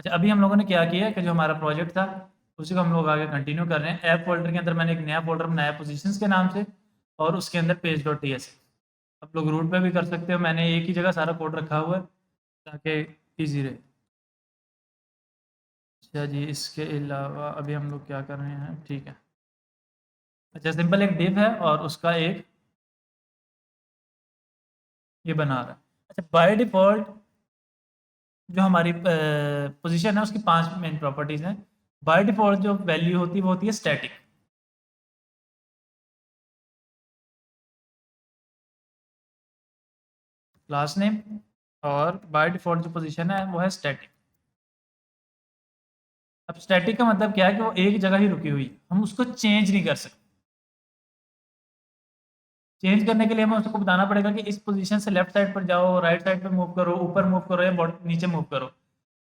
अच्छा, अभी हम लोगों ने क्या किया कि जो हमारा प्रोजेक्ट था उसी को हम लोग आगे कंटिन्यू कर रहे हैं। ऐप फोल्डर के अंदर मैंने एक नया फोल्डर बनाया पोजीशंस के नाम से, और उसके अंदर पेज डॉट टी एस। आप लोग रूट पे भी कर सकते हो, मैंने एक ही जगह सारा कोड रखा हुआ है ताकि ईजी रहे। अच्छा जी, इसके अलावा अभी हम लोग क्या कर रहे हैं, ठीक है। अच्छा, सिंपल एक डिव है और उसका एक ये बना रहा है। अच्छा, बाय डिफ़ॉल्ट जो हमारी पोजीशन है उसकी 5 मेन प्रॉपर्टीज़ हैं। बाय डिफ़ॉल्ट जो वैल्यू होती है वो होती है स्टैटिक। क्लास नेम, और बाय डिफ़ॉल्ट जो पोजीशन है वो है स्टैटिक। अब स्टैटिक का मतलब क्या है कि वो एक जगह ही रुकी हुई है, हम उसको चेंज नहीं कर सकते। चेंज करने के लिए हमें उसको बताना पड़ेगा कि इस पोजीशन से लेफ्ट साइड पर जाओ, राइट साइड पे मूव करो, ऊपर मूव करो या नीचे मूव करो।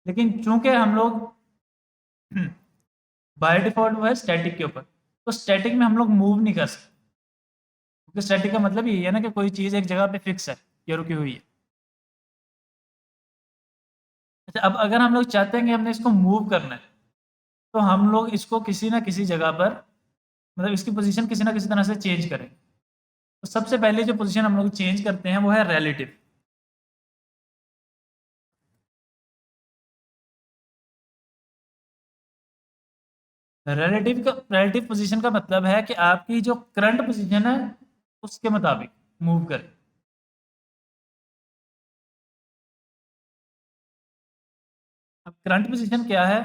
लेकिन चूंकि हम लोग बाय डिफ़ॉल्ट वो है स्टैटिक के ऊपर, तो स्टैटिक में हम लोग मूव नहीं कर सकते, क्योंकि स्टैटिक का मतलब यही है ना कि कोई चीज़ एक जगह पे फिक्स है या रुकी हुई है। अच्छा, अब अगर हम लोग चाहते हैं कि हमने इसको मूव करना है, तो हम लोग इसको किसी ना किसी जगह पर, मतलब इसकी पोजीशन किसी ना किसी तरह से चेंज करें। तो सबसे पहले जो पोजीशन हम लोग चेंज करते हैं वो है रिलेटिव। रिलेटिव पोजीशन का मतलब है कि आपकी जो करंट पोजीशन है उसके मुताबिक मूव करें। अब करंट पोजीशन क्या है,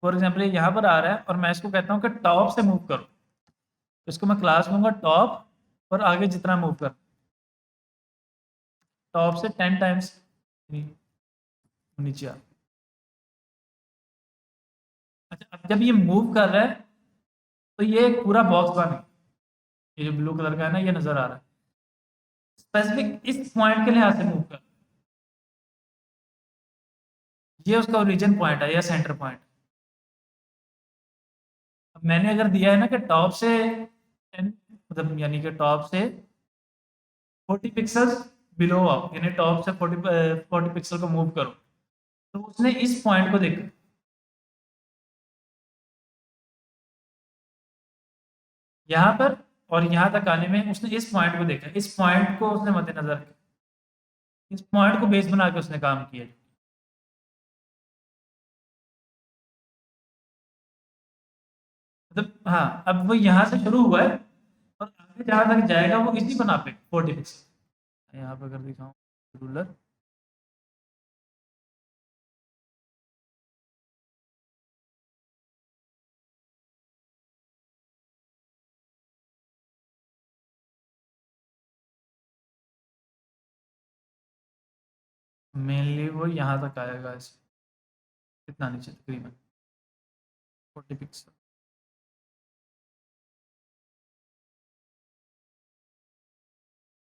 फॉर एग्जांपल ये यहाँ पर आ रहा है और मैं इसको कहता हूँ कि टॉप से मूव करो, तो इसको मैं क्लास लूंगा टॉप, और आगे जितना मूव कर, टॉप से 10 टाइम्स नीचे आ। अच्छा, अब जब ये मूव कर रहा है तो ये एक पूरा बॉक्स बन, ये जो ब्लू कलर का है ना ये नजर आ रहा है, स्पेसिफिक इस पॉइंट के लिहाज से मूव कर, ये उसका ओरिजिन पॉइंट है या सेंटर पॉइंट। अब मैंने अगर दिया है ना कि टॉप से 10, मतलब यानी कि टॉप से 40 पिक्सल्स बिलो आओ, यानी टॉप से 40 पिक्सल को मूव करो, तो उसने इस पॉइंट को देखा यहाँ पर, और यहाँ तक आने में उसने इस पॉइंट को देखा, इस पॉइंट को उसने मद्देनजर रखा, इस पॉइंट को बेस बना के उसने काम किया। मतलब हाँ, अब वो यहाँ से शुरू हुआ है और आगे जहाँ तक जाएगा वो इसी बना पे 40 पिक्सल। यहाँ पर अगर दिखाऊं रूलर, मेनली वो यहाँ तक आएगा ऐसे, कितना नीचे तकरीबन 40 पिक्सल।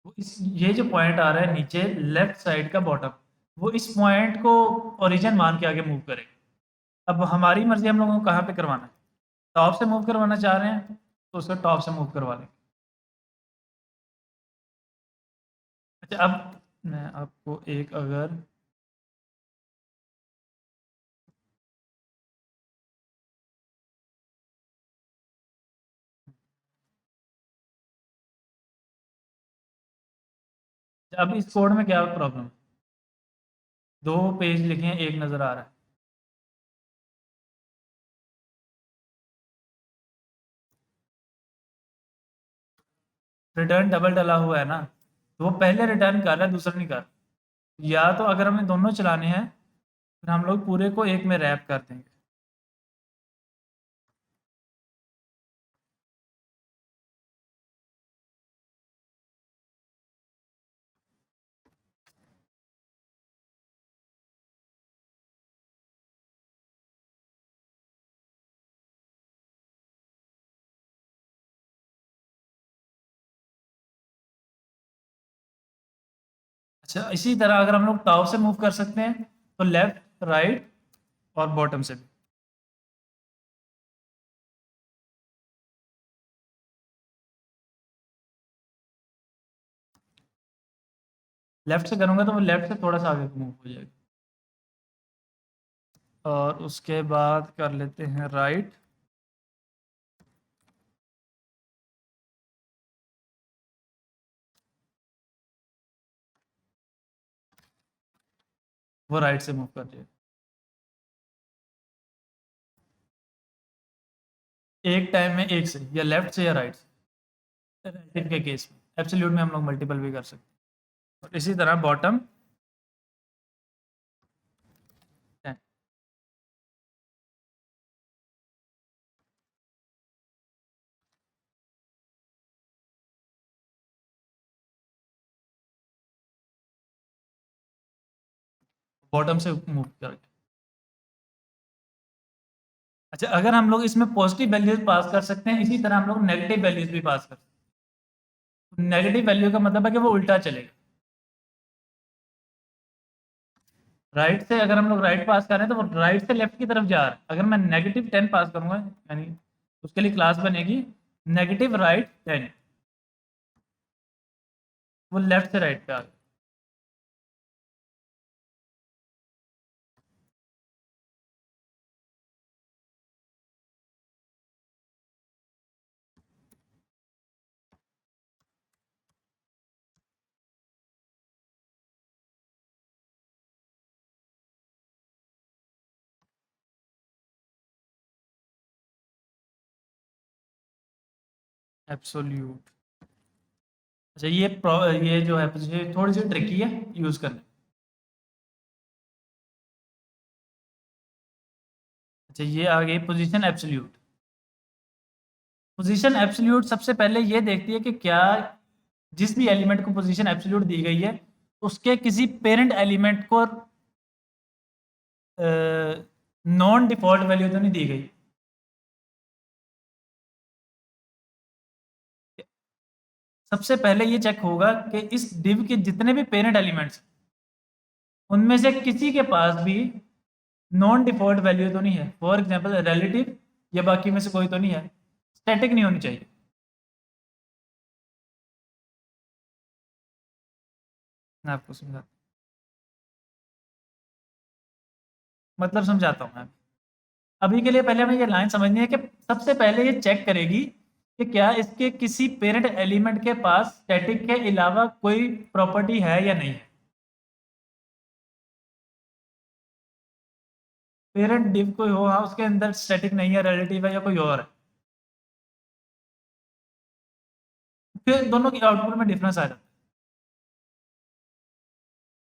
वो इस ये जो पॉइंट आ रहा है नीचे लेफ्ट साइड का बॉटम, वो इस पॉइंट को ओरिजिन मान के आगे मूव करेगा। अब हमारी मर्जी हम लोगों को कहाँ पे करवाना है, टॉप से मूव करवाना चाह रहे हैं तो उसको टॉप से मूव करवा लें। अच्छा, अब मैं आपको एक अगर, अब इस कोड में क्या प्रॉब्लम है, दो पेज लिखे हैं एक नज़र आ रहा है। रिटर्न डबल डला हुआ है ना, तो वो पहले रिटर्न कर रहा है दूसरा नहीं कर रहा। या तो अगर हमें दोनों चलाने हैं फिर हम लोग पूरे को एक में रैप कर देंगे। अच्छा, इसी तरह अगर हम लोग टॉप से मूव कर सकते हैं तो लेफ्ट राइट और बॉटम से भी। लेफ्ट से करूंगा तो वो लेफ्ट से थोड़ा सा आगे मूव हो जाएगा, और उसके बाद कर लेते हैं राइट। वो राइट से मूव कर दिया। एक टाइम में एक से, या लेफ्ट से या राइट से, रिलेटिव के केस में। एब्सोल्यूट में हम लोग मल्टीपल भी कर सकते हैं। और इसी तरह बॉटम 10। बॉटम से मूव करके। अच्छा, अगर हम लोग इसमें पॉजिटिव वैल्यूज पास कर सकते हैं, इसी तरह हम लोग नेगेटिव वैल्यूज भी पास कर सकते हैं। नेगेटिव वैल्यू का मतलब है कि वो उल्टा चलेगा। राइट से अगर हम लोग राइट पास कर रहे हैं तो वो राइट से लेफ्ट की तरफ जा रहा है। अगर मैं -10 पास करूंगा, यानी उसके लिए क्लास बनेगी -right10। वो लेफ्ट से राइट पे आ गया। एब्सोल्यूट। अच्छा, ये जो है पोजीशन थोड़ी सी ट्रिकी है यूज करने। अच्छा, ये आ गई पोजीशन एब्सोल्यूट। पोजीशन एब्सोल्यूट सबसे पहले ये देखती है कि क्या जिस भी एलिमेंट को पोजीशन एब्सोल्यूट दी गई है, उसके किसी पेरेंट एलिमेंट को नॉन डिफॉल्ट वैल्यू तो नहीं दी गई। सबसे पहले ये चेक होगा कि इस डिव के जितने भी पेरेंट एलिमेंट्स, उनमें से किसी के पास भी नॉन डिफॉल्ट वैल्यू तो नहीं है। फॉर एग्जांपल रिलेटिव या बाकी में से कोई तो नहीं है। स्टैटिक नहीं होनी चाहिए। मैं आपको समझा, मतलब समझाता हूँ मैं। अभी के लिए पहले हमें ये लाइन समझनी है कि सबसे पहले ये चेक करेगी कि क्या इसके किसी पेरेंट एलिमेंट के पास स्टैटिक के अलावा कोई प्रॉपर्टी है या नहीं है। पेरेंट डिव कोई हो, हाँ, उसके अंदर स्टैटिक नहीं है, रिलेटिव है या कोई और है, फिर दोनों की आउटपुट में डिफरेंस आ जाता है।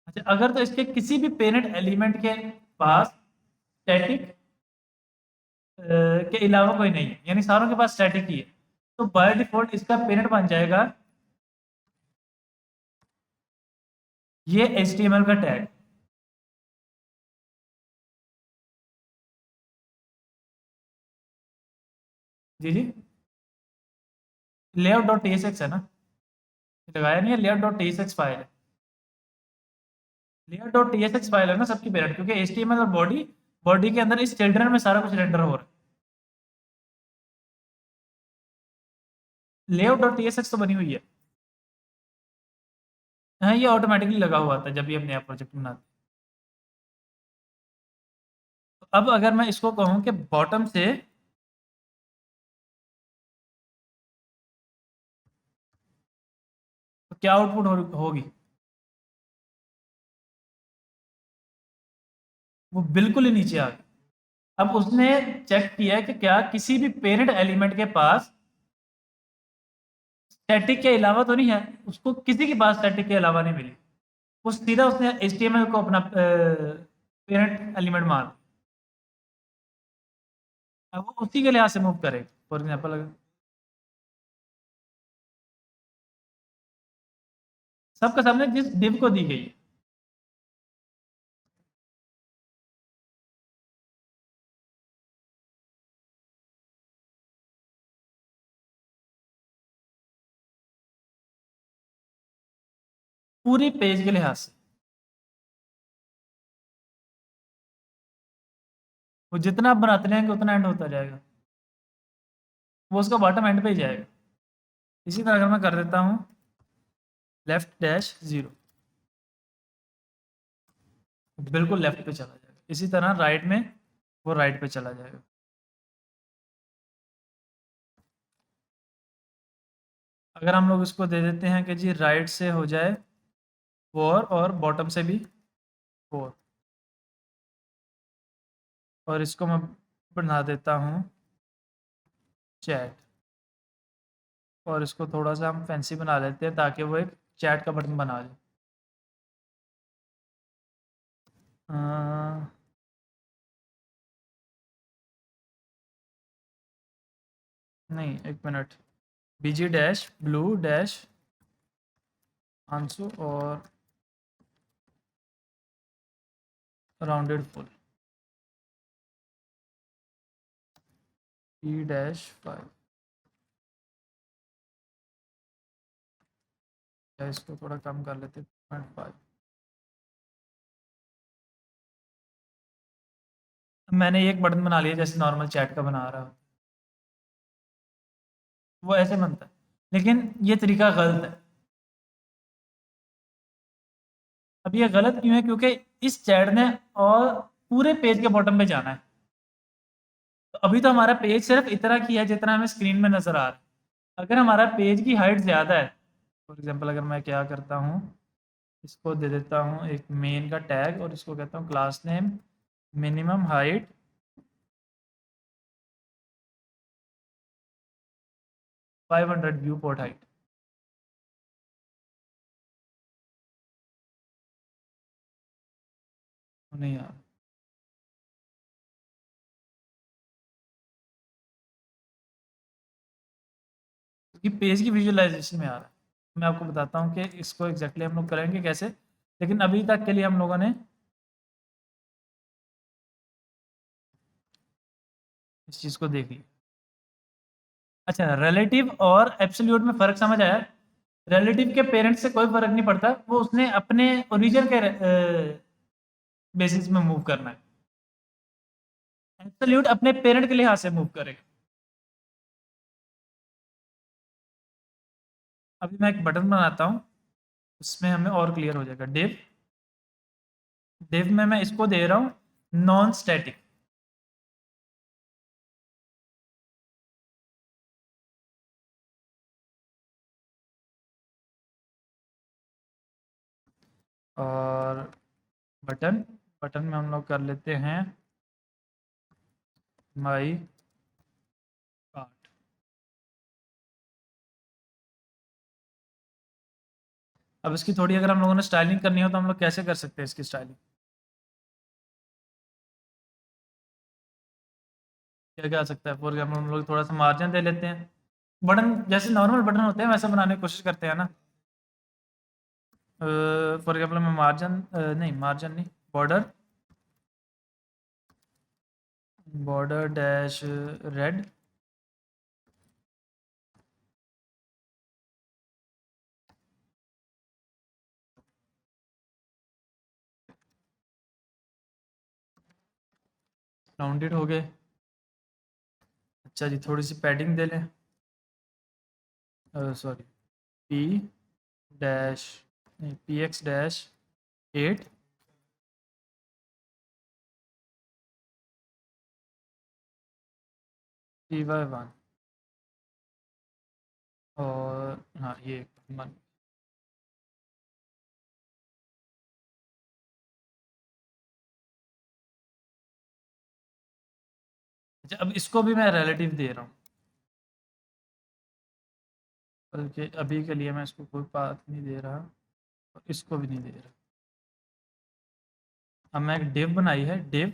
अच्छा, अगर तो इसके किसी भी पेरेंट एलिमेंट के पास स्टैटिक के अलावा कोई नहीं है, यानी सारों के पास स्टैटिक ही है, तो बाय डिफॉल्ट इसका पेरेंट बन जाएगा ये HTML का टैग। जी जी, लेआउट डॉट टीएसएक्स है ना, लगाया नहीं है, लेआउट डॉट टीएसएक्स फाइल है। लेआउट डॉट टीएसएक्स फाइल है ना सबकी पेरेंट, क्योंकि HTML और बॉडी, बॉडी के अंदर इस चिल्ड्रन में सारा कुछ रेंडर हो रहा है। लेआउट डॉट टीएसएक्स तो बनी हुई है। हाँ, ये ऑटोमेटिकली लगा हुआ था जब भी हम नया प्रोजेक्ट बनाते हैं। तो अब अगर मैं इसको कहूँ कि बॉटम से तो क्या आउटपुट होगी, वो बिल्कुल ही नीचे आ गई। अब उसने चेक किया कि क्या किसी भी पेरेंट एलिमेंट के पास स्टैटिक के अलावा तो नहीं है। उसको किसी के पास स्टैटिक के अलावा नहीं मिली। वो सीधा उसने HTML को अपना पेरेंट एलिमेंट मान। अब वो उसी के लिहाज से मूव करे। फॉर एग्जाम्पल अगर सबका सामने जिस डिव को दी गई है, पूरी पेज के लिहाज से, वो जितना आप बनाते रहेंगे उतना एंड होता जाएगा, वो उसका बॉटम एंड पे ही जाएगा। इसी तरह अगर मैं कर देता हूँ -0, बिल्कुल लेफ्ट पे चला जाएगा। इसी तरह राइट में वो राइट पे चला जाएगा। अगर हम लोग इसको दे देते हैं कि जी राइट से हो जाए 4 और बॉटम से भी 4, और इसको मैं बना देता हूँ चैट, और इसको थोड़ा-सा हम फैंसी बना लेते हैं ताकि वो एक चैट का बटन बना जाए। अ, नहीं, 1 मिनट। बीजी डैश ब्लू डैश आंसू और राउंडेड फुल ई डैश 5। या इसको थोड़ा कम कर लेते हैं 0.5। मैंने एक बटन बना लिया जैसे नॉर्मल चैट का बना रहा हूँ, वो ऐसे बनता है, लेकिन ये तरीका गलत है। अब ये गलत क्यों है? क्योंकि इस चैट ने और पूरे पेज के बॉटम पे जाना है। तो अभी तो हमारा पेज सिर्फ इतना की है जितना हमें स्क्रीन में नजर आ रहा है। अगर हमारा पेज की हाइट ज़्यादा है, फॉर एग्जांपल अगर मैं क्या करता हूँ, इसको दे देता हूँ एक मेन का टैग और इसको कहता हूँ class name minimum height 500 view port height. नहीं यार, क्योंकि पेज की विजुअलाइजेशन में आ रहा है। मैं आपको बताता हूँ कि इसको एग्जैक्टली हम लोग करेंगे कैसे, लेकिन अभी तक के लिए हम लोगों ने इस चीज़ को देख लिया। अच्छा, रिलेटिव और एब्सोल्यूट में फ़र्क समझ आया? रिलेटिव के पेरेंट्स से कोई फ़र्क नहीं पड़ता, वो उसने अपने ओरिजिन के बेसिस में मूव करना है। एब्सोल्यूट अपने पेरेंट के लिहाज से मूव करेगा। अभी मैं एक बटन बनाता हूँ, उसमें हमें और क्लियर हो जाएगा। डिव में मैं इसको दे रहा हूँ नॉन स्टैटिक। और बटन बटन में हम लोग कर लेते हैं माई कार्ट। अब इसकी थोड़ी अगर हम लोगों ने स्टाइलिंग करनी हो तो हम लोग कैसे कर सकते हैं इसकी स्टाइलिंग? क्या क्या आ सकता है? फॉर एग्जाम्पल हम लोग थोड़ा सा मार्जिन दे लेते हैं, बटन जैसे नॉर्मल बटन होते हैं वैसे बनाने की कोशिश करते हैं ना। फॉर एग्जाम्पल मैं मार्जिन नहीं, border border dash red, rounded हो गए। अच्छा जी, थोड़ी सी पैडिंग दे लें, सॉरी, पी डैश नहीं, P X dash 8, P Y 1, और हाँ ये मन। अच्छा, अब इसको भी मैं रिलेटिव दे रहा हूँ, बल्कि अभी के लिए मैं इसको कोई पाथ नहीं दे रहा और इसको भी नहीं दे रहा। अब मैं एक डिव बनाई है, डिव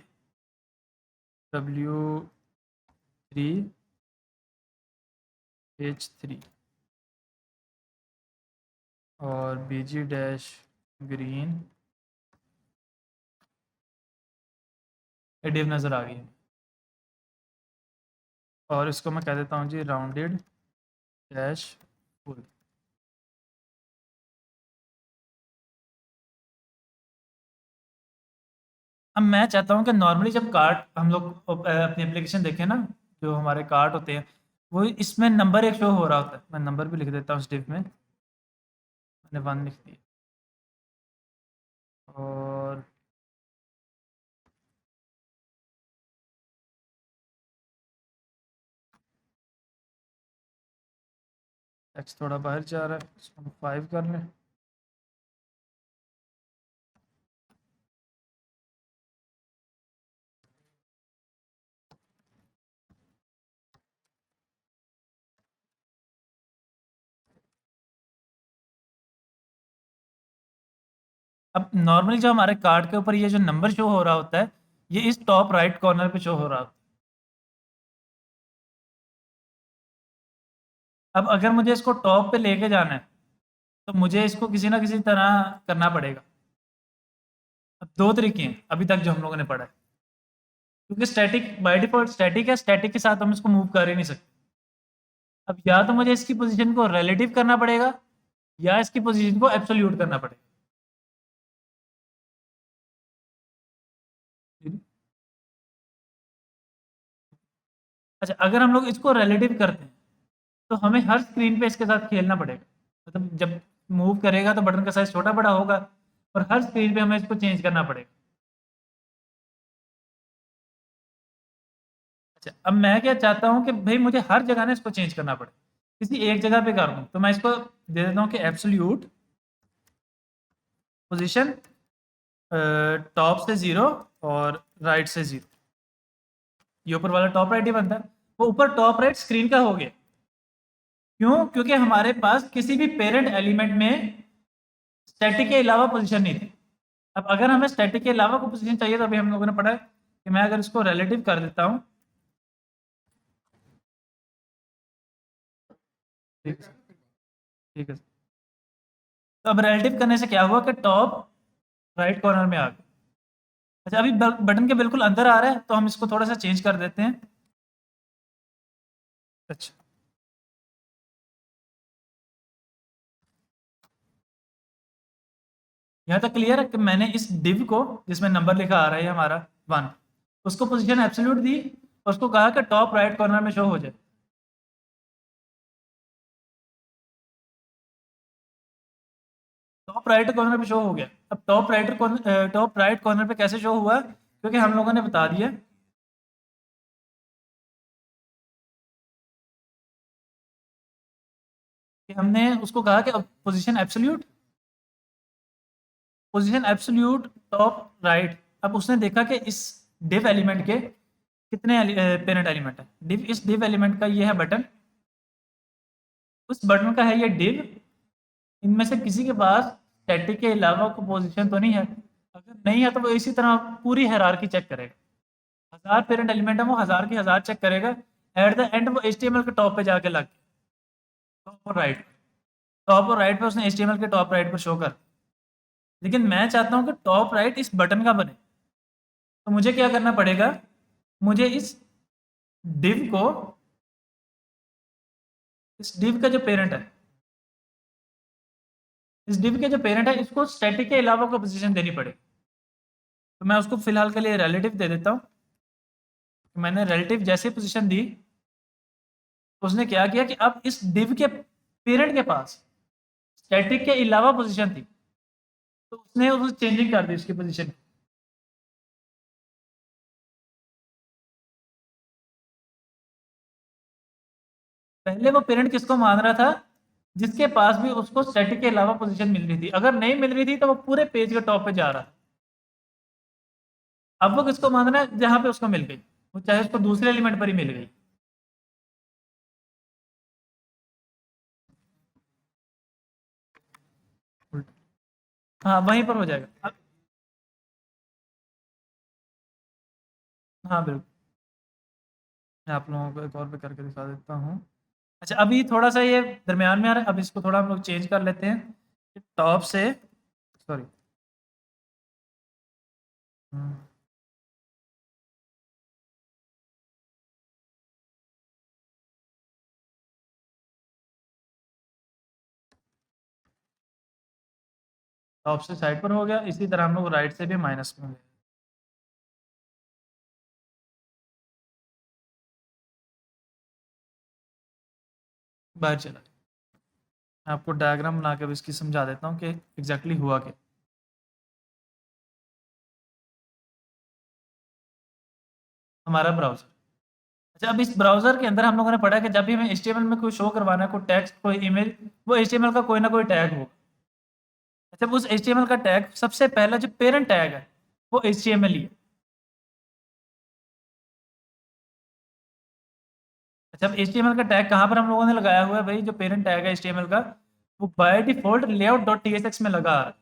W3H3 और BG डैश ग्रीन, ये डिव नज़र आ गई है। और इसको मैं कह देता हूँ जी राउंडेड डैश फुल। अब मैं चाहता हूँ कि नॉर्मली जब कार्ट हम लोग अपनी एप्लीकेशन देखें ना, जो हमारे कार्ट होते हैं, वो इसमें नंबर एक शो हो रहा होता है। मैं नंबर भी लिख देता हूँ इस डिव में, मैंने 1 लिख दिया। और एक्स थोड़ा बाहर जा रहा है, इसको 5 कर लें। अब नॉर्मली जो हमारे कार्ड के ऊपर ये जो नंबर शो हो रहा होता है, ये इस टॉप राइट कॉर्नर पे शो हो रहा होता है। अब अगर मुझे इसको टॉप पे लेके जाना है, तो मुझे इसको किसी ना किसी तरह करना पड़ेगा। अब 2 तरीके हैं अभी तक जो हम लोगों ने पढ़ा है, क्योंकि स्टैटिक बाय डिफ़ॉल्ट स्टैटिक है, स्टैटिक के साथ हम इसको मूव कर ही नहीं सकते। अब या तो मुझे इसकी पोज़ीशन को रिलेटिव करना पड़ेगा, या इसकी पोज़ीशन को एब्सोल्यूट करना पड़ेगा। अच्छा, अगर हम लोग इसको रिलेटिव करते हैं, तो हमें हर स्क्रीन पे इसके साथ खेलना पड़ेगा। मतलब जब मूव करेगा तो बटन का साइज़ छोटा-बड़ा होगा, और हर स्क्रीन पे हमें इसको चेंज करना पड़ेगा। अच्छा, अब मैं क्या चाहता हूँ कि भई मुझे हर जगह ना इसको चेंज करना पड़े। किसी एक जगह पे कर दूँ, तो मैं इसको दे देता हूँ कि एब्सोल्यूट पोज़ीशन टॉप से 0 और राइट से 0। ये ऊपर वाला टॉप राइट ही बनता है। वो ऊपर टॉप राइट स्क्रीन का हो गया। क्यों? क्योंकि हमारे पास किसी भी पेरेंट एलिमेंट में स्टैटिक के अलावा पोज़ीशन नहीं थी। अब अगर हमें स्टैटिक के अलावा कोई पोज़ीशन चाहिए, तो अभी हम लोगों ने पढ़ा है कि मैं अगर इसको रिलेटिव कर देता हूँ। ठीक है, ठीक है। तो अब रिलेटिव करने से क्या हुआ कि टॉप राइट कॉर्नर में आ गया। अच्छा, अभी बटन के बिल्कुल अंदर आ रहा है, तो हम इसको थोड़ा सा चेंज कर देते हैं। अच्छा, यहाँ तक क्लियर है कि मैंने इस डिव को, जिसमें नंबर लिखा आ रहा है हमारा 1, उसको पोजीशन एब्सोल्यूट दी, और उसको कहा कि टॉप राइट कॉर्नर में शो हो जाए। टॉप राइट कॉर्नर पे शो हो गया। अब टॉप राइट कॉर्नर पे कैसे शो हुआ? क्योंकि हम लोगों ने बता दिया कि हमने उसको कहा कि पोजीशन एब्सोल्यूट टॉप राइट। अब उसने देखा कि इस डिव एलिमेंट के कितने पेरेंट एलिमेंट है। इस डिव एलिमेंट का ये है बटन, उस बटन का है ये डिव। इनमें से किसी के पास स्टैटिक के अलावा कोई पोजीशन तो नहीं है। अगर नहीं है, तो वो इसी तरह पूरी हायरार्की चेक करेगा। 1000 पेरेंट एलिमेंट है, वो 1000 की 1000 चेक करेगा। एट द एंड वो HTML के टॉप पे जाके लग टॉप और राइट टॉप और राइट पे उसने HTML के टॉप राइट पर शो कर। लेकिन मैं चाहता हूँ कि टॉप राइट इस बटन का बने, तो मुझे क्या करना पड़ेगा? मुझे इस डिव का जो पेरेंट है, इस डिव के जो पेरेंट है, इसको स्टैटिक के अलावा कोई पोजीशन देनी पड़ेगी। तो मैं उसको फिलहाल के लिए रिलेटिव दे देता हूँ। मैंने रिलेटिव जैसे पोजीशन दी, उसने क्या किया कि अब इस डिव के पेरेंट के पास स्टैटिक के अलावा पोजीशन थी, तो उसने उस चेंजिंग कर दी उसकी पोजीशन। पहले वो पेरेंट किसको मान रहा था? जिसके पास भी उसको स्टैटिक के अलावा पोजीशन मिल रही थी। अगर नहीं मिल रही थी, तो वो पूरे पेज के टॉप पे जा रहा था। अब वो किसको मान रहा है? जहां पे उसको मिल गई, वो चाहे उसको दूसरे एलिमेंट पर ही मिल गई। हाँ, वहीं पर हो जाएगा अब। हाँ, बिल्कुल। मैं आप लोगों को एक और पे करके दिखा देता हूँ। अच्छा, अभी थोड़ा सा ये दरमियान में आ रहा है, अब इसको थोड़ा हम लोग चेंज कर लेते हैं। टॉप से, सॉरी, टॉप से साइड पर हो गया। इसी तरह हम लोग राइट से भी माइनस में हो गया। बाहर चला गया। मैं आपको डायग्राम बना के भी इसकी समझा देता हूँ कि एग्जैक्टली हुआ क्या। हमारा ब्राउज़र। अच्छा, अब इस ब्राउज़र के अंदर हम लोगों ने पढ़ा कि जब भी हमें एचटीएमएल में कोई शो करवाना है, कोई टेक्स्ट, कोई इमेज, वो एचटीएमएल का कोई ना कोई टैग होगा। अच्छा, उस एचटीएमएल का टैग सबसे पहला जो पेरेंट टैग है, वो एचटीएमएल ही है। अच्छा, अब एचटीएमएल का टैग कहाँ पर हम लोगों ने लगाया हुआ है भाई? जो पेरेंट टैग है एचटीएमएल का, वो बाय डिफ़ॉल्ट layout.tsx में लगा आ रहा है।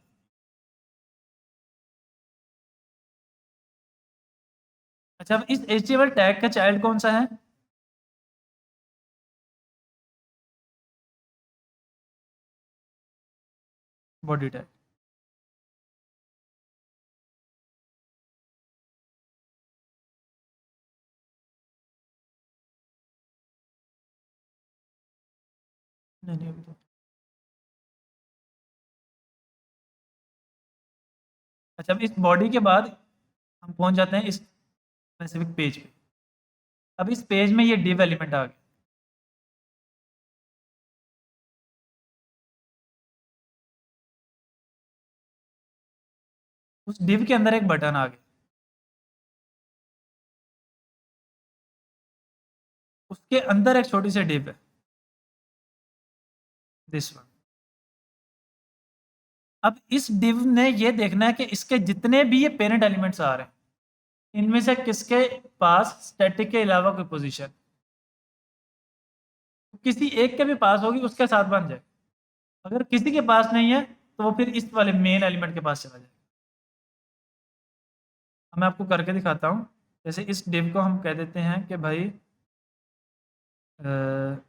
अच्छा, अब इस एचटीएमएल टैग का चाइल्ड कौन-सा है? Body tag. नहीं, नहीं, अभी तो अच्छा, अब इस बॉडी के बाद हम पहुँच जाते हैं इस स्पेसिफिक पेज पे। अब इस पेज में ये div एलिमेंट आ गया। उस div के अंदर एक बटन आ गया। उसके अंदर एक छोटी सी div है, दिस वन। अब इस div ने ये देखना है कि इसके जितने भी ये पेरेंट एलिमेंट्स आ रहे हैं, इनमें से किसके पास स्टैटिक के अलावा कोई पोजीशन, किसी एक के भी पास होगी उसके साथ बन जाए। अगर किसी के पास नहीं है तो वो फिर इस वाले मेन एलिमेंट के पास चला जाए। अब मैं आपको करके दिखाता हूँ। जैसे इस div को हम कह देते हैं कि भाई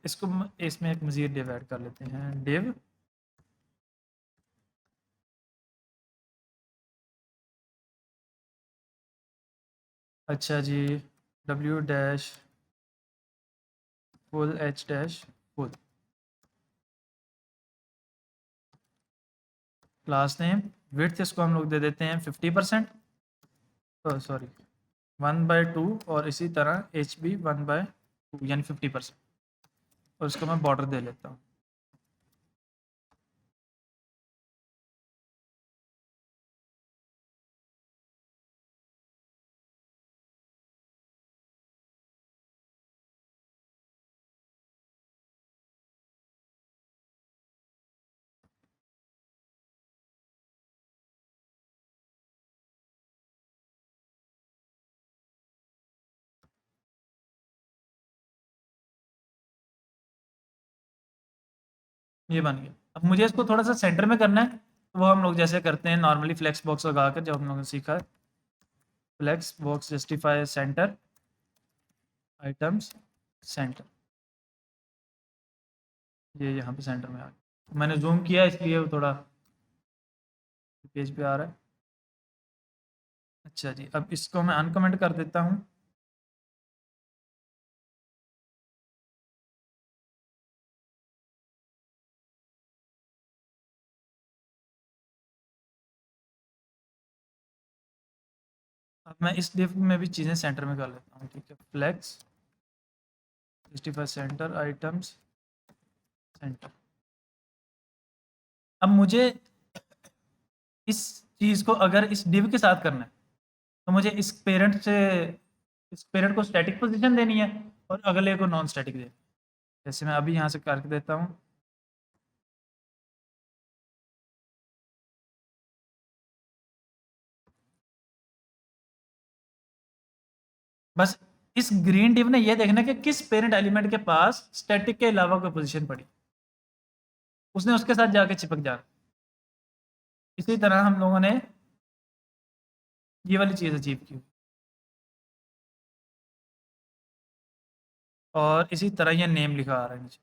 इसको इसमें एक मज़ीद div ऐड कर लेते हैं, div अच्छा जी, w dash full h dash full class name width इसको हम लोग दे देते हैं 50%, सॉरी 1/2, और इसी तरह एच बी 1/2 यानी 50%, और इसको मैं बॉर्डर दे लेता हूँ। ये बन गया। अब मुझे इसको थोड़ा सा सेंटर में करना है, तो वो हम लोग जैसे करते हैं नॉर्मली फ्लेक्स बॉक्स लगा कर, जब हम लोगों ने सीखा है flex box justify centre items centre, ये यहाँ पे सेंटर में आ गया। मैंने जूम किया इसलिए वो थोड़ा पेज पे आ रहा है। अच्छा जी, अब इसको मैं अनकमेंट कर देता हूँ। अब मैं इस डिफ में भी चीज़ें सेंटर में कर लेता हूँ, ठीक है। Flex justify centre items centre. अब मुझे इस चीज़ को अगर इस डिव के साथ करना है, तो मुझे इस पेरेंट को स्टैटिक पोजीशन देनी है और अगले को नॉन स्टैटिक देनी है। जैसे मैं अभी यहाँ से करके देता हूँ। बस इस ग्रीन डिव ने ये देखना है कि किस पेरेंट एलिमेंट के पास स्टैटिक के अलावा कोई पोजीशन पड़ी, उसने उसके साथ जाके चिपक जाना। इसी तरह हम लोगों ने ये वाली चीज़ अचीव की, और इसी तरह ये नेम लिखा आ रहा है नीचे।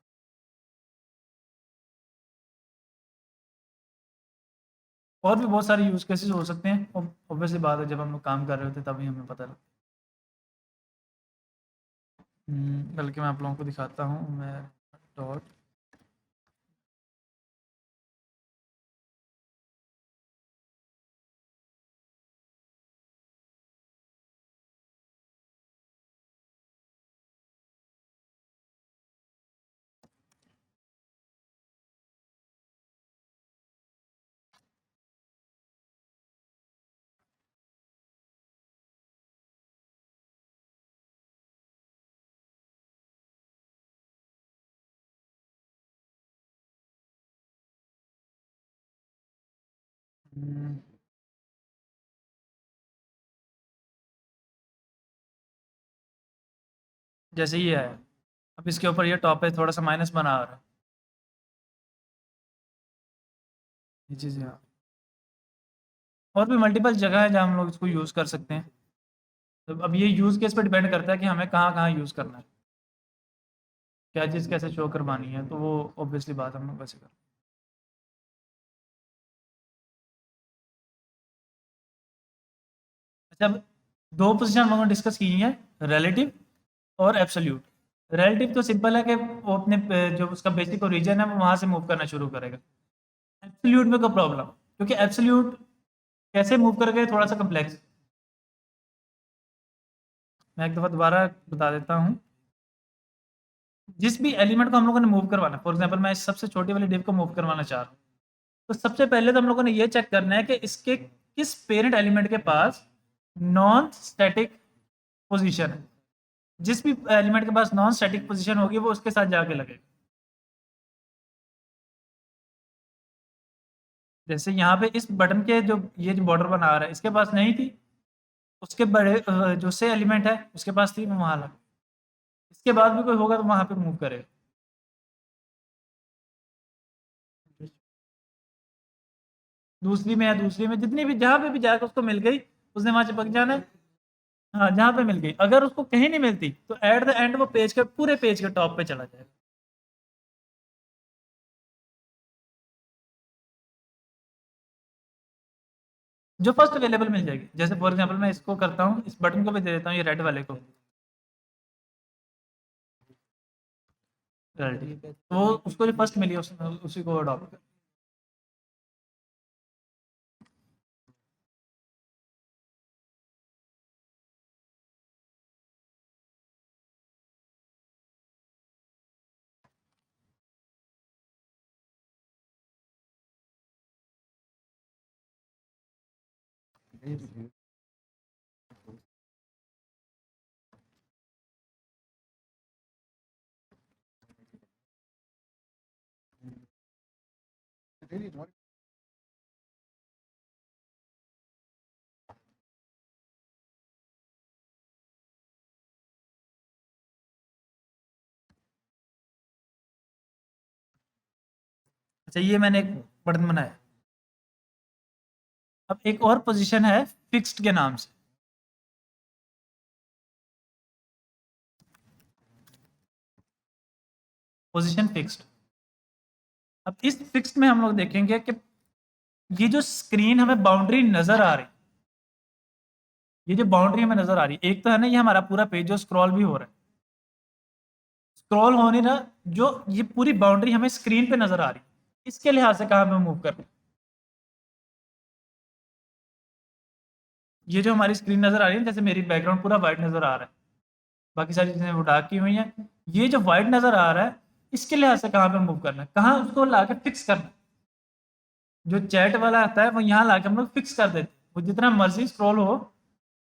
और भी बहुत सारे यूज़ केसेस हो सकते हैं, ऑब्वियसली बात है, जब हम लोग काम कर रहे होते तभी हमें पता लगता है। बल्कि मैं आप लोगों को दिखाता हूँ, मैं डॉट हम्म, जैसे ये है, अब इसके ऊपर ये टॉप है, थोड़ा सा माइनस बना आ रहा है, ये चीज़ है। और भी मल्टीपल जगह है जहाँ हम लोग इसको यूज़ कर सकते हैं। तो अब ये यूज़ केस पे डिपेंड करता है कि हमें कहाँ कहाँ यूज़ करना है, क्या चीज़ कैसे शो करवानी है, तो वो ऑब्वियसली बात हम लोग वैसे कर। अच्छा, अब दो पोजीशन हम लोगों ने डिस्कस की है, रिलेटिव और एब्सोल्यूट। रिलेटिव तो सिंपल है कि वो अपने जो उसका बेसिक ओरिजिन है वो वहाँ से मूव करना शुरू करेगा। एब्सोल्यूट में कोई प्रॉब्लम, क्योंकि एब्सोल्यूट कैसे मूव करेगा थोड़ा सा कम्प्लेक्स। मैं एक दफ़ा दोबारा बता देता हूँ। जिस भी एलिमेंट को हम लोगों ने मूव करवाना, फॉर एग्जांपल मैं इस सबसे छोटी वाली डिव को मूव करवाना चाह रहा हूँ, तो सबसे पहले तो हम लोगों ने ये चेक करना है कि इसके किस पेरेंट एलिमेंट के पास नॉन स्टैटिक पोजीशन है। जिस भी एलिमेंट के पास नॉन स्टैटिक पोजीशन होगी वो उसके साथ जाके लगेगा। जैसे यहाँ पे इस बटन के जो ये जो बॉर्डर बना रहा है इसके पास नहीं थी, उसके बड़े जो से एलिमेंट है उसके पास थी, वो वहां लगा। इसके बाद भी कोई होगा तो वहां पे मूव करेगा। दूसरी में या दूसरी में जितनी भी जहां पे भी जाकर उसको मिल गई, उसने वहां चिपक जाना है। हाँ, जहां पे मिल गई, अगर उसको कहीं नहीं मिलती तो एट द एंड वो पेज के पूरे पेज के टॉप पे चला जाएगा। जो फर्स्ट अवेलेबल मिल जाएगी, जैसे फॉर एग्जांपल मैं इसको करता हूँ, इस बटन को भी दे देता हूँ, ये रेड वाले को ठीक है, तो उसको जो फर्स्ट मिली उसी को अडॉप्ट कर। अच्छा, ये मैंने एक बटन बनाया। अब एक और पोजीशन है फिक्स्ड के नाम से। Position fixed. अब इस फिक्स्ड में हम लोग देखेंगे कि ये जो स्क्रीन हमें बाउंड्री नजर आ रही, ये जो बाउंड्री हमें नजर आ रही, एक तो है ना ये हमारा पूरा पेज जो स्क्रॉल भी हो रहा है, स्क्रॉल होने ना, जो ये पूरी बाउंड्री हमें स्क्रीन पे नजर आ रही, इसके लिहाज से कहाँ पे मूव कर रहे हैं। ये जो हमारी स्क्रीन नजर आ रही है, जैसे मेरी बैकग्राउंड पूरा व्हाइट नजर आ रहा है, बाकी सारी चीजें वो डार्क की हुई हैं, ये जो व्हाइट नजर आ रहा है इसके लिहाज से कहाँ पे मूव करना है, कहाँ उसको लाके फिक्स करना है। जो चैट वाला आता है वो यहाँ लाके हम लोग फिक्स कर देते हैं, वो जितना मर्जी स्क्रॉल हो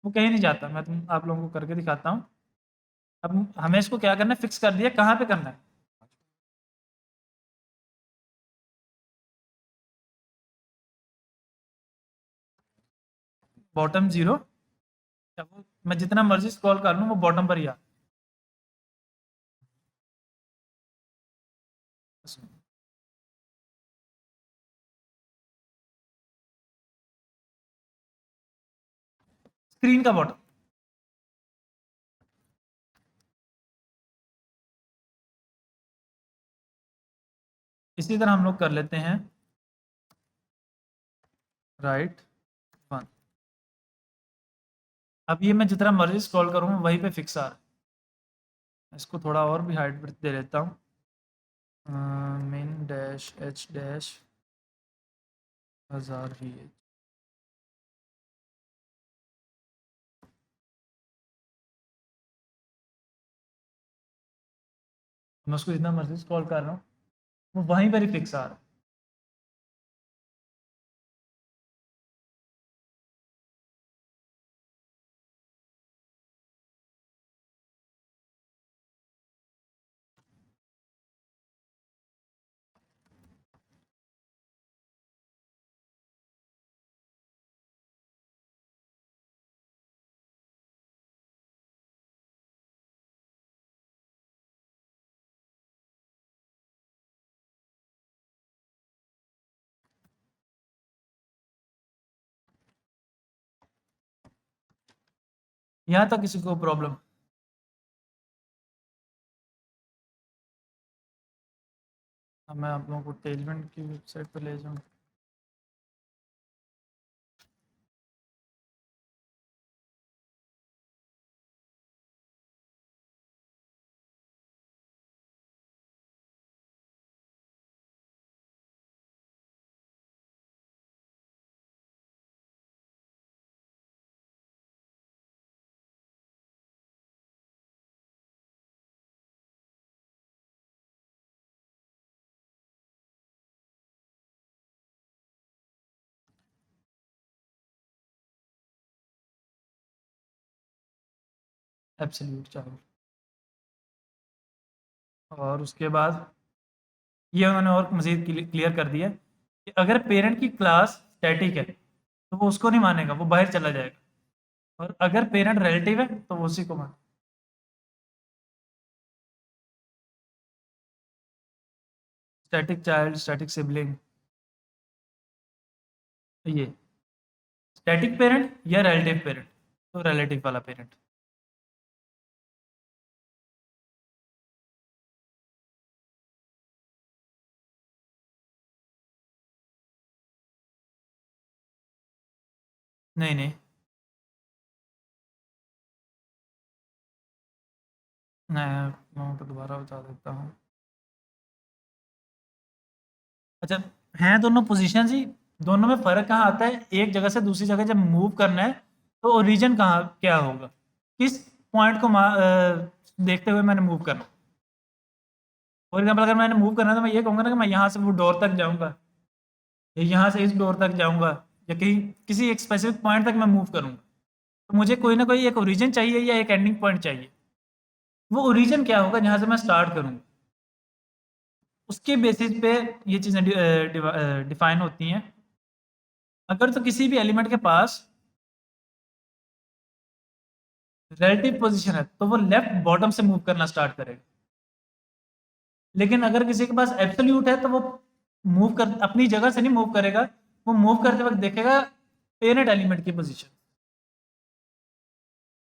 वो कहीं नहीं जाता। मैं तुम आप लोगों को करके दिखाता हूँ। अब हमें इसको क्या करना है, फिक्स कर दिया, कहाँ पे करना है, बॉटम जीरो। मैं जितना मर्जी स्क्रॉल कर लूँ वो बॉटम पर ही आ। स्क्रीन का बॉटम। इसी तरह हम लोग कर लेते हैं राइट वन। अब ये मैं जितना मर्जी स्क्रॉल करूँ वहीं पे फिक्स आ रहा है। इसको थोड़ा और भी हाइट दे देता हूँ, मिन डैश एच डैश 1000 ही है। मैं उसको जितना मर्जी स्क्रॉल कर रहा हूँ वो वहीं पर ही फिक्स आ रहा है। यहाँ तक किसी को प्रॉब्लम? अब मैं आप लोगों को टेलमेंट की वेबसाइट पे ले जाऊँ। Absolute charge. और उसके बाद ये उन्होंने और मज़ीद क्लियर कर दिया कि अगर पेरेंट की क्लास स्टैटिक है तो वो उसको नहीं मानेगा, वो बाहर चला जाएगा। और अगर पेरेंट रिलेटिव है तो वो उसी को माने। स्टैटिक चाइल्ड, स्टैटिक सिबलिंग, ये स्टैटिक पेरेंट या रिलेटिव पेरेंट, तो रिलेटिव वाला पेरेंट। नहीं नहीं, मैं आपको दोबारा बता देता हूँ। अच्छा, हैं दोनों पोजीशन ही, दोनों में फ़र्क कहाँ आता है, एक जगह से दूसरी जगह जब मूव करना है तो ओरिजिन कहाँ क्या होगा, किस पॉइंट को देखते हुए मैंने मूव करना। फॉर एग्जाम्पल अगर मैंने मूव करना है तो मैं ये कहूँगा ना कि मैं यहाँ से वो डोर तक जाऊँगा, या यहाँ से इस डोर तक जाऊँगा, या कहीं किसी एक स्पेसिफिक पॉइंट तक मैं मूव करूँगा। तो मुझे कोई ना कोई एक ओरिजिन चाहिए या एक एंडिंग पॉइंट चाहिए। वो ओरिजिन क्या होगा जहाँ से मैं स्टार्ट करूँगा, उसके बेसिस पे ये चीज़ें डिफाइन होती हैं। अगर तो किसी भी एलिमेंट के पास रिलेटिव पोजीशन है तो वो लेफ्ट बॉटम से मूव करना स्टार्ट करेगा। लेकिन अगर किसी के पास एब्सोल्यूट है तो वो मूव कर अपनी जगह से नहीं मूव करेगा, वो मूव करते वक्त देखेगा पेरेंट एलिमेंट की पोजीशन।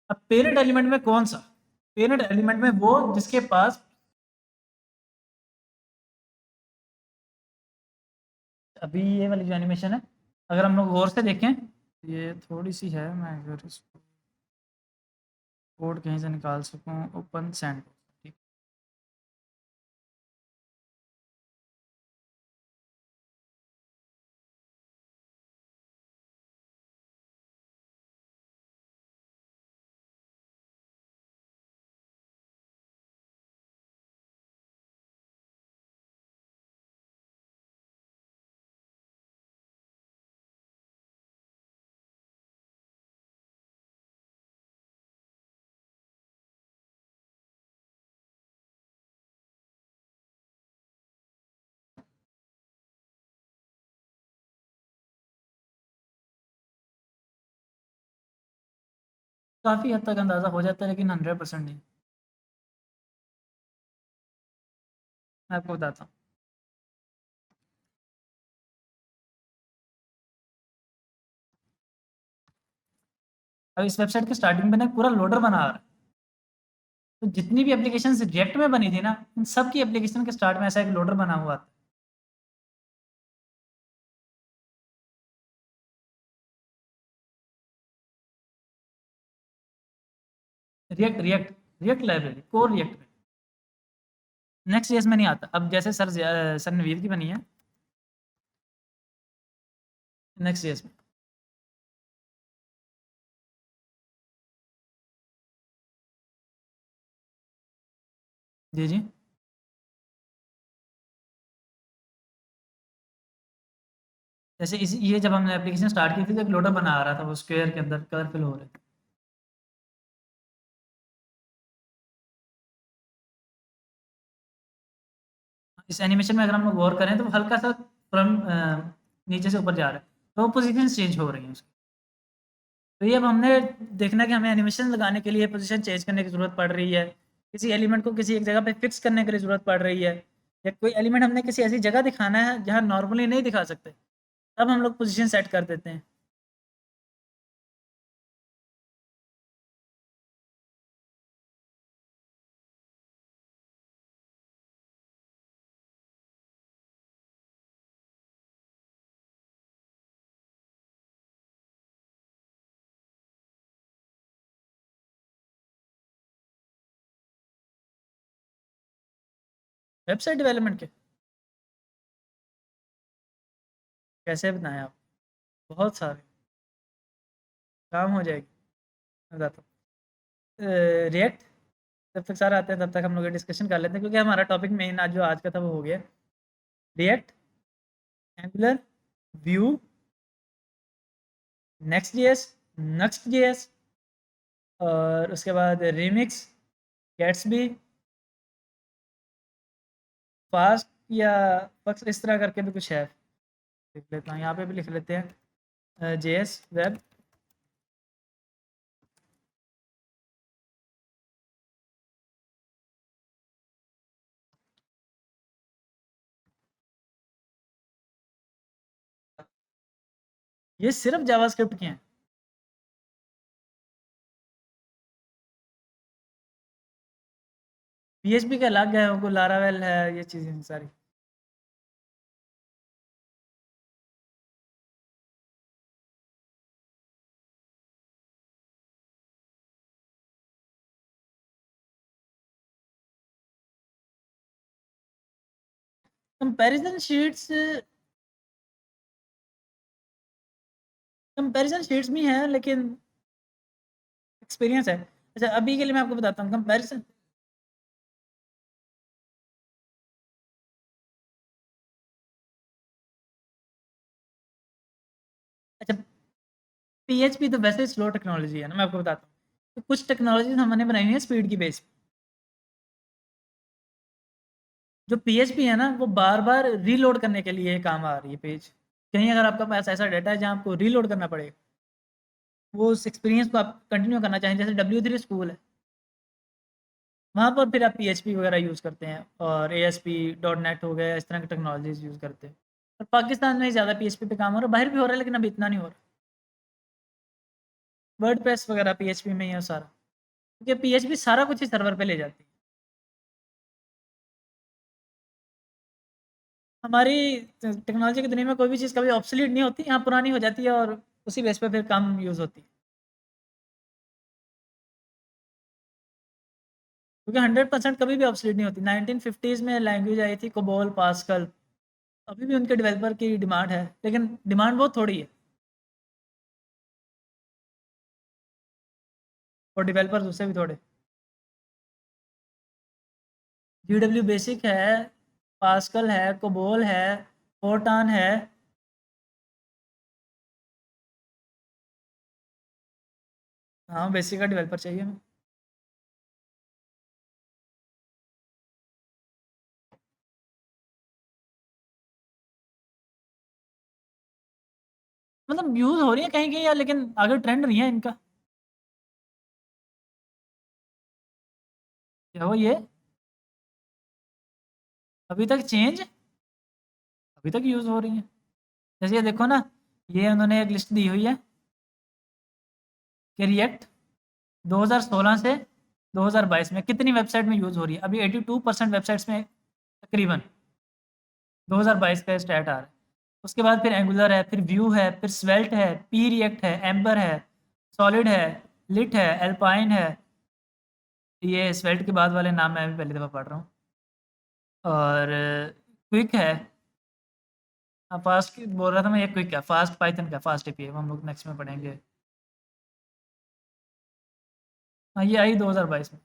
अब पेरेंट एलिमेंट में कौन सा, पेरेंट एलिमेंट में वो जिसके पास, अभी ये वाली जो एनिमेशन है अगर हम लोग गौर से देखें, ये थोड़ी सी है, मैं अगर इसको कोड कहीं से निकाल सकूं, ओपन सैंड, ठीक। काफ़ी हद तक अंदाज़ा हो जाता है लेकिन 100% नहीं। मैं आपको बताता हूँ। अब इस वेबसाइट के स्टार्टिंग में ना पूरा लोडर बना रहा है, तो जितनी भी एप्लीकेशन रिएक्ट में बनी थी ना, उन सब की एप्लीकेशन के स्टार्ट में ऐसा एक लोडर बना हुआ था। React react react library core react में, नेक्स्ट जेएस में नहीं आता। अब जैसे सर नवीद की बनी है नेक्स्ट जेएस में। जी जी, जैसे इस ये जब हमने एप्लीकेशन स्टार्ट की थी तो एक लोडर बना आ रहा था, वो स्क्वायर के अंदर कलर फिल हो रहे थे। इस एनिमेशन में अगर हम लोग गौर करें तो वो हल्का सा फ्रंट नीचे से ऊपर जा रहा है, तो वो पोजीशन चेंज हो रही है उसकी। तो ये अब हमने देखना है कि हमें एनिमेशन लगाने के लिए पोजीशन चेंज करने की ज़रूरत पड़ रही है, किसी एलिमेंट को किसी एक जगह पे फिक्स करने के लिए ज़रूरत पड़ रही है, या कोई एलिमेंट हमने किसी ऐसी जगह दिखाना है जहाँ नॉर्मली नहीं दिखा सकते, तब हम लोग पोजीशन सेट कर देते हैं। वेबसाइट डेवलपमेंट के कैसे बनाएं आप? बहुत सारे काम हो जाएगी, मैं बताता हूँ। रिएक्ट, जब तक सारे आते हैं तब तक हम लोग डिस्कशन कर लेते हैं, क्योंकि हमारा टॉपिक मेन आज जो आज का था वो हो गया। React, angular, view, next JS, next JS, और उसके बाद रिमिक्स, गैट्सबी, फास्ट या फक्स, इस तरह करके भी कुछ है। लिख लेता हूँ, यहाँ पे भी लिख लेते हैं जेएस वेब। ये सिर्फ जावास्क्रिप्ट के हैं। पीएचपी के अलग है, वो लारावेल है, ये चीज़ें सारी। कंपैरिजन शीट्स भी हैं, लेकिन एक्सपीरियंस है। अच्छा, अभी के लिए मैं आपको बताता हूँ कंपैरिजन। अच्छा, पीएचपी तो वैसे स्लो टेक्नोलॉजी है ना, मैं आपको बताता हूँ। तो कुछ टेक्नोलॉजी हमने बनाई हुई है स्पीड की बेस पे। जो पीएचपी है ना, वो बार बार रीलोड करने के लिए काम आ रही है पेज। कहीं अगर आपका पास ऐसा डाटा है जहाँ आपको रीलोड करना पड़ेगा, वो उस एक्सपीरियंस को आप कंटिन्यू करना चाहें, जैसे W3 स्कूल है, वहाँ पर फिर आप पीएचपी वगैरह यूज़ करते हैं, और ASP .NET हो गया, इस तरह की टेक्नोलॉजीज़ यूज़ करते हैं। और पाकिस्तान में ही ज़्यादा पीएचपी पे काम हो रहा है, बाहर भी हो रहा है लेकिन अभी इतना नहीं हो रहा। वर्डप्रेस वगैरह पीएचपी में ही है सारा, क्योंकि पीएचपी सारा कुछ ही सर्वर पे ले जाती है। हमारी टेक्नोलॉजी की दुनिया में कोई भी चीज़ कभी ऑब्सोलीट नहीं होती, यहाँ पुरानी हो जाती है और उसी बेस पे फिर कम यूज़ होती है। क्योंकि 100% कभी भी ऑब्सोलीट नहीं होती। 1950s में लैंग्वेज आई थी कोबोल, पास्कल, अभी भी उनके डेवलपर की डिमांड है, लेकिन डिमांड बहुत थोड़ी है और डेवलपर्स उससे भी थोड़े। GW बेसिक है, पास्कल है, कोबोल है, फोर्टान है। हाँ, बेसिक का डेवलपर चाहिए हमें। मतलब यूज़ हो रही है कहीं कहीं यार, लेकिन आगे ट्रेंड नहीं है इनका। क्या वो ये अभी तक चेंज, अभी तक यूज़ हो रही है। जैसे ये देखो ना, ये उन्होंने एक लिस्ट दी हुई है कि रिएक्ट 2016 से 2022 में कितनी वेबसाइट में यूज़ हो रही है। अभी 82% वेबसाइट्स में तकरीबन 2022 का स्टैट आ रहा है। उसके बाद फिर एंगुलर है, फिर व्यू है, फिर स्वेल्ट है, पी रिएक्ट है, एम्बर है, सॉलिड है, लिट है, एल्पाइन है। ये स्वेल्ट के बाद वाले नाम मैं भी पहली दफ़ा पढ़ रहा हूँ। और क्विक है। फास्ट बोल रहा था मैं, ये क्विक है, फास्ट पाइथन का फास्ट एपीआई वो हम लोग नेक्स्ट में पढ़ेंगे। हाँ, ये आई 2022 में।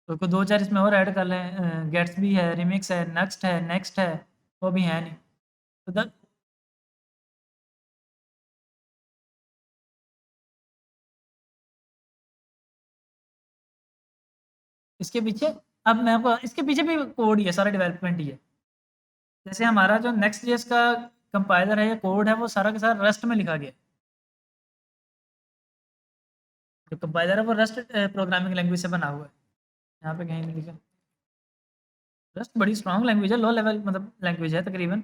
तो कोई दो चार इसमें और ऐड कर लें, गेट्सबी है, रिमिक्स है, नेक्स्ट है, वो भी है नहीं। तो इसके पीछे, अब मैं आपको इसके पीछे भी कोड ही है, सारा डेवलपमेंट ही है। जैसे हमारा जो नेक्स्ट जेएस का कंपाइलर है या कोड है, वो सारा के सारा रस्ट में लिखा गया है। जो कंपाइलर है वो रस्ट प्रोग्रामिंग लैंग्वेज से बना हुआ है। यहाँ पे कहीं नहीं लिखा। रस्ट बड़ी स्ट्रॉन्ग लैंग्वेज है, लो लेवल मतलब लैंग्वेज है तकरीबन।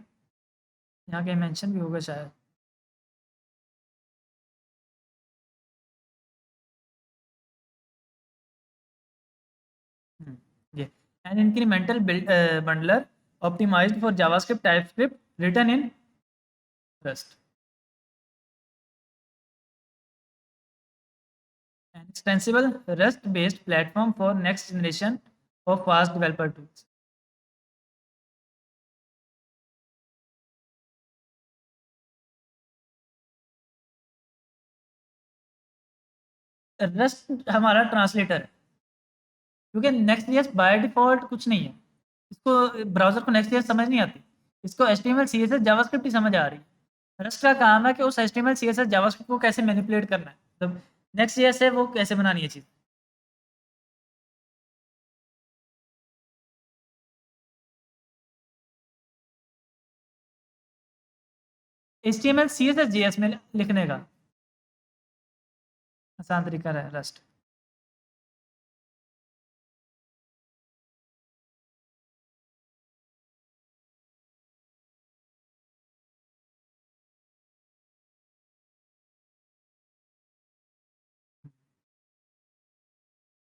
यहाँ कहीं मेंशन भी होगा शायद। ये an incremental bundler optimized for JavaScript TypeScript written in Rust। An extensible Rust-based platform for next generation of fast developer tools. Rust हमारा ट्रांसलेटर है, क्योंकि नेक्स्ट जेएस बाय डिफॉल्ट कुछ नहीं है। इसको ब्राउज़र को नेक्स्ट जेएस समझ नहीं आती। इसको एचटीएमएल, सीएसएस, जावास्क्रिप्ट ही समझ आ रही है। रस्ट का काम है कि उस एचटीएमएल, सीएसएस, जावास्क्रिप्ट को कैसे मैनिपुलेट करना है। तो नेक्स्ट जेएस है वो कैसे बनानी है चीज़। एचटीएमएल, सीएसएस, जेएस में लिखने का आसान तरीका है रस्ट।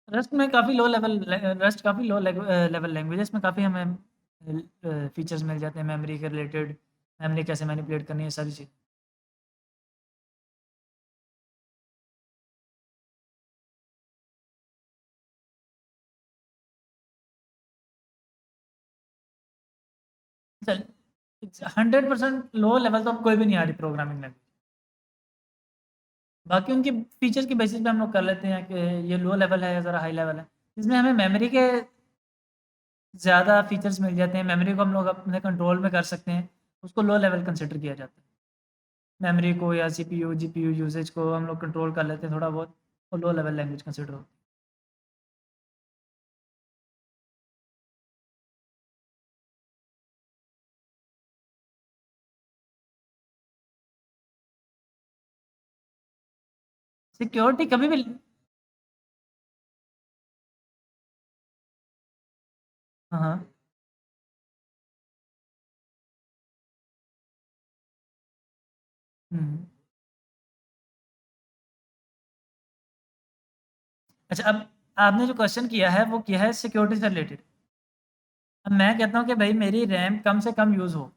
रस्ट में काफ़ी लो लेवल, रस्ट काफ़ी लो लेवल लैंग्वेज है। इसमें काफ़ी हमें फीचर्स मिल जाते हैं मेमोरी के रिलेटेड, मेमोरी कैसे मैनिपुलेट करनी है, सारी चीज़। चल 100% लो लेवल तो अब कोई भी नहीं आ रही प्रोग्रामिंग लैंग्वेज। बाकी उनकी फीचर्स की बेसिस पे हम लोग कर लेते हैं कि ये लो लेवल है या ज़रा हाई लेवल है। इसमें हमें मेमोरी के ज़्यादा फीचर्स मिल जाते हैं, मेमोरी को हम लोग अपने कंट्रोल में कर सकते हैं, उसको लो लेवल कंसिडर किया जाता है। मेमोरी को या सीपीयू, जीपीयू यूसेज को हम लोग कंट्रोल कर लेते हैं थोड़ा बहुत, और लो लेवल लैंग्वेज कंसिडर होती है। सिक्योरिटी कभी भी। हाँ, हाँ। हुँ। अच्छा, अब आपने जो क्वेश्चन किया है वो किया है सिक्योरिटी से रिलेटेड। अब मैं कहता हूँ कि भई मेरी रैम कम से कम यूज़ हो,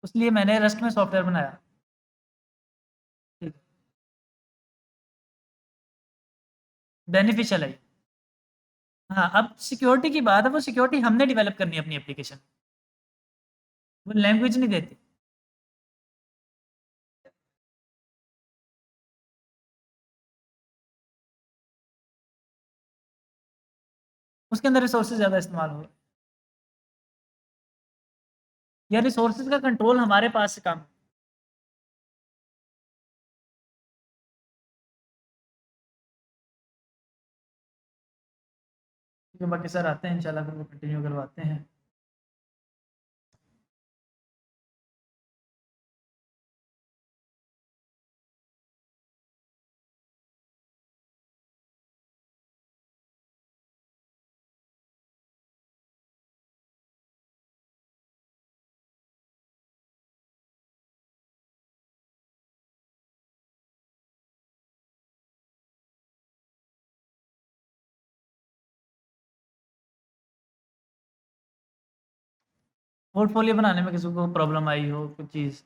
इसलिए मैंने रस्ट में सॉफ्टवेयर बनाया। ठीक है। बेनिफिशियल है ये। हाँ, अब सिक्योरिटी की बात है, वो सिक्योरिटी हमने डेवलप करनी है अपनी एप्लीकेशन। वो लैंग्वेज नहीं देती। उसके अंदर रिसोर्सेज़ ज़्यादा इस्तेमाल हो रहे हैं, या रिसोर्सेज़ का कंट्रोल हमारे पास से कम है। तो बाकी सर आते हैं इंशाल्लाह, फिर वो कंटिन्यू करवाते हैं। पोर्टफोलियो बनाने में किसी को प्रॉब्लम आई हो कुछ चीज़।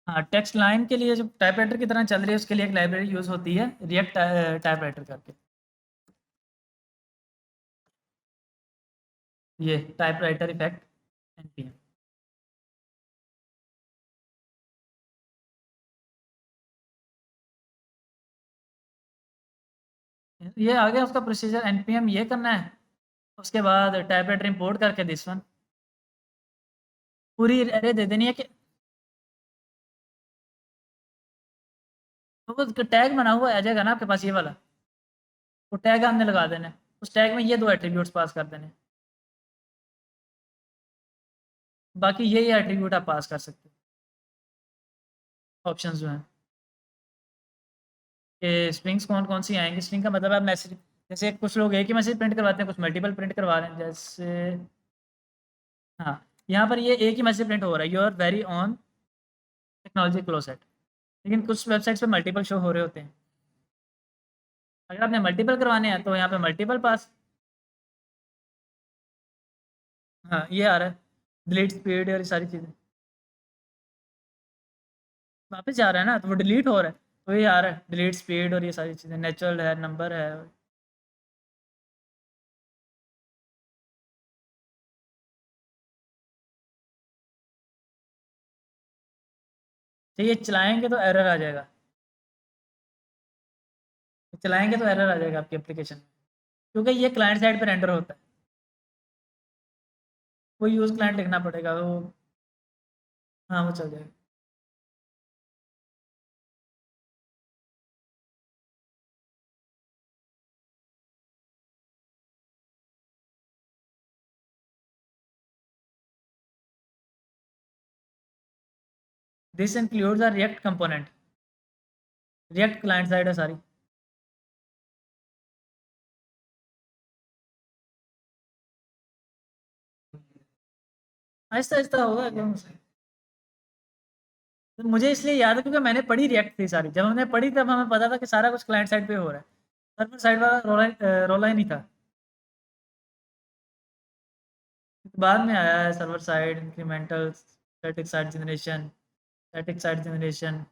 हाँ, टेक्स्ट लाइन के लिए जो टाइपराइटर की तरह चल रही है, उसके लिए एक लाइब्रेरी यूज़ होती है, रिएक्ट टाइपराइटर करके। ये टाइपराइटर इफ़ेक्ट एनपीएम। ये आ गया उसका प्रोसीजर, एनपीएम ये करना है, उसके बाद टाइपराइटर इंपोर्ट करके दिस वन पूरी अरे दे देनी है कि तो वो टैग बना हुआ आ जाएगा ना आपके पास ये वाला, वो टैग हमने लगा देना है, उस टैग में ये 2 एट्रीब्यूट्स पास कर देने हैं। बाकी ये एट्रीब्यूट आप पास कर सकते हो, ऑप्शंस जो हैं कि स्ट्रिंग्स कौन-कौन सी आएँगी। स्ट्रिंग का मतलब है मैसेज, जैसे कुछ लोग एक ही मैसेज प्रिंट करवाते हैं, कुछ मल्टीपल प्रिंट करवा रहे हैं, जैसे हाँ, यहाँ पर ये एक ही मैसेज प्रिंट हो रहा है, you are very on technology closet, लेकिन कुछ वेबसाइट्स पे मल्टीपल शो हो रहे होते हैं। अगर आपने मल्टीपल करवाने हैं तो यहाँ पे मल्टीपल पास। हाँ, ये आ रहा है, डिलीट स्पीड और ये सारी चीज़ें। वापस जा रहा है ना, तो वो डिलीट हो रहा है। वही आ रहा है, डिलीट स्पीड और ये सारी चीज़ें, नेचुरल है, नंबर है। तो ये चलाएँगे तो एरर आ जाएगा, चलाएँगे तो एरर आ जाएगा आपकी एप्लीकेशन में, क्योंकि ये क्लाइंट साइड पे रेंडर होता है। वो यूज़ क्लाइंट लिखना पड़ेगा वो। हाँ, वो चल जाएगा। This includes a react component, react client side है सारी। आहिस्ता-आहिस्ता होगा एकदम से। तो मुझे इसलिए याद है क्योंकि मैंने पढ़ी रिएक्ट थी सारी। जब हमने पढ़ी तब हमें पता था कि सारा कुछ क्लाइंट साइड पे हो रहा है। सर्वर साइड वाला रौला ही नहीं था। बाद में आया है server side, incremental, static side generation, static side generation.